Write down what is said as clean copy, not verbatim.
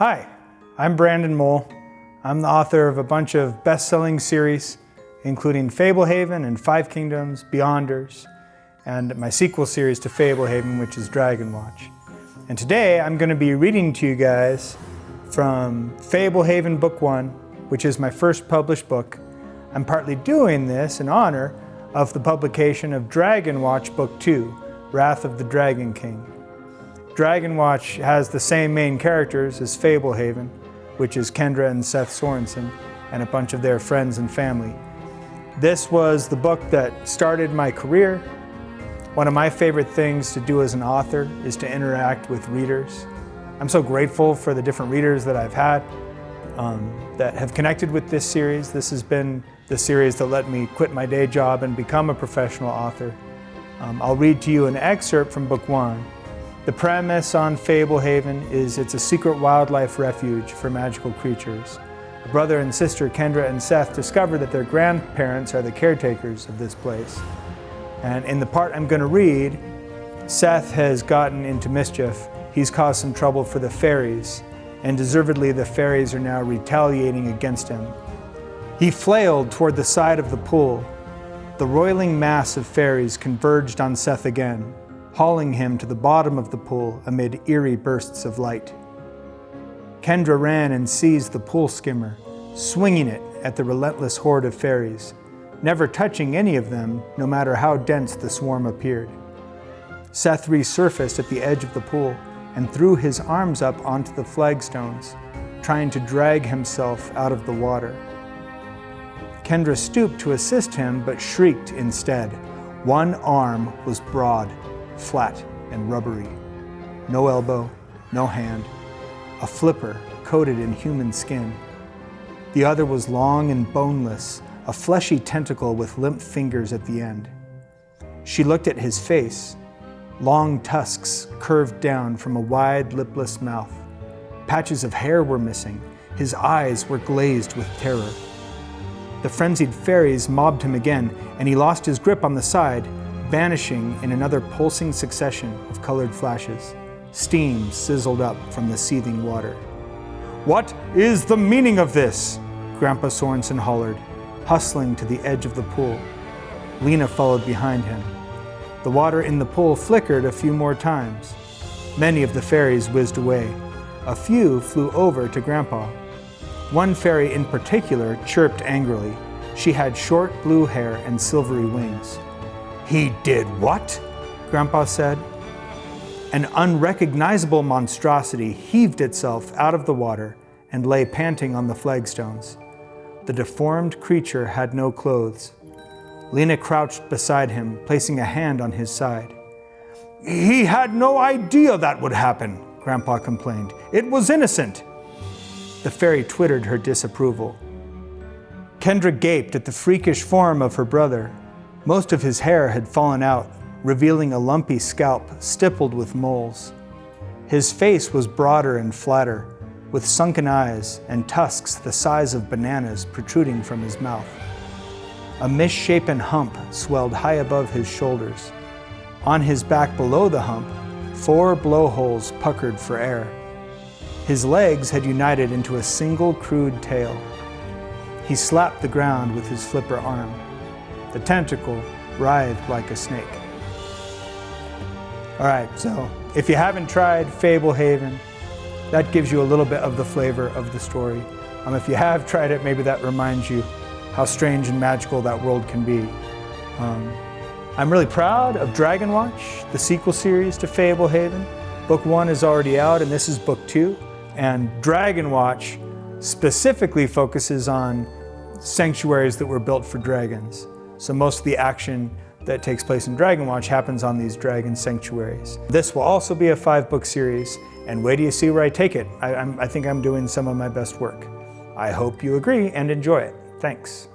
Hi, I'm Brandon Mull. I'm the author of a bunch of best-selling series, including Fable Haven and Five Kingdoms, Beyonders, and my sequel series to Fable Haven, which is Dragonwatch. And today I'm going to be reading to you guys from Fable Haven Book 1, which is my first published book. I'm partly doing this in honor of the publication of Dragonwatch Book 2, Wrath of the Dragon King. Dragonwatch has the same main characters as Fable Haven, which is Kendra and Seth Sorensen, and a bunch of their friends and family. This was the book that started my career. One of my favorite things to do as an author is to interact with readers. I'm so grateful for the different readers that I've had that have connected with this series. This has been the series that let me quit my day job and become a professional author. I'll read to you an excerpt from Book 1. The premise on Fable Haven is it's a secret wildlife refuge for magical creatures. A brother and sister, Kendra and Seth, discover that their grandparents are the caretakers of this place. And in the part I'm going to read, Seth has gotten into mischief. He's caused some trouble for the fairies, and deservedly the fairies are now retaliating against him. He flailed toward the side of the pool. The roiling mass of fairies converged on Seth again, hauling him to the bottom of the pool amid eerie bursts of light. Kendra ran and seized the pool skimmer, swinging it at the relentless horde of fairies, never touching any of them, no matter how dense the swarm appeared. Seth resurfaced at the edge of the pool and threw his arms up onto the flagstones, trying to drag himself out of the water. Kendra stooped to assist him, but shrieked instead. One arm was broad, flat and rubbery. No elbow, no hand, a flipper coated in human skin. The other was long and boneless, a fleshy tentacle with limp fingers at the end. She looked at his face. Long tusks curved down from a wide, lipless mouth. Patches of hair were missing. His eyes were glazed with terror. The frenzied fairies mobbed him again, and he lost his grip on the side, vanishing in another pulsing succession of colored flashes. Steam sizzled up from the seething water. "What is the meaning of this?" Grandpa Sorensen hollered, hustling to the edge of the pool. Lena followed behind him. The water in the pool flickered a few more times. Many of the fairies whizzed away. A few flew over to Grandpa. One fairy in particular chirped angrily. She had short blue hair and silvery wings. "He did what?" Grandpa said. An unrecognizable monstrosity heaved itself out of the water and lay panting on the flagstones. The deformed creature had no clothes. Lena crouched beside him, placing a hand on his side. "He had no idea that would happen," Grandpa complained. "It was innocent." The fairy twittered her disapproval. Kendra gaped at the freakish form of her brother. Most of his hair had fallen out, revealing a lumpy scalp stippled with moles. His face was broader and flatter, with sunken eyes and tusks the size of bananas protruding from his mouth. A misshapen hump swelled high above his shoulders. On his back below the hump, 4 blowholes puckered for air. His legs had united into a single crude tail. He slapped the ground with his flipper arm. The tentacle writhed like a snake. All right, so if you haven't tried Fable Haven, that gives you a little bit of the flavor of the story. If you have tried it, maybe that reminds you how strange and magical that world can be. I'm really proud of Dragonwatch, the sequel series to Fable Haven. Book 1 is already out, and this is Book 2. And Dragonwatch specifically focuses on sanctuaries that were built for dragons. So most of the action that takes place in Dragonwatch happens on these dragon sanctuaries. This will also be a 5-book series, and wait till you see where I take it. I think I'm doing some of my best work. I hope you agree and enjoy it. Thanks.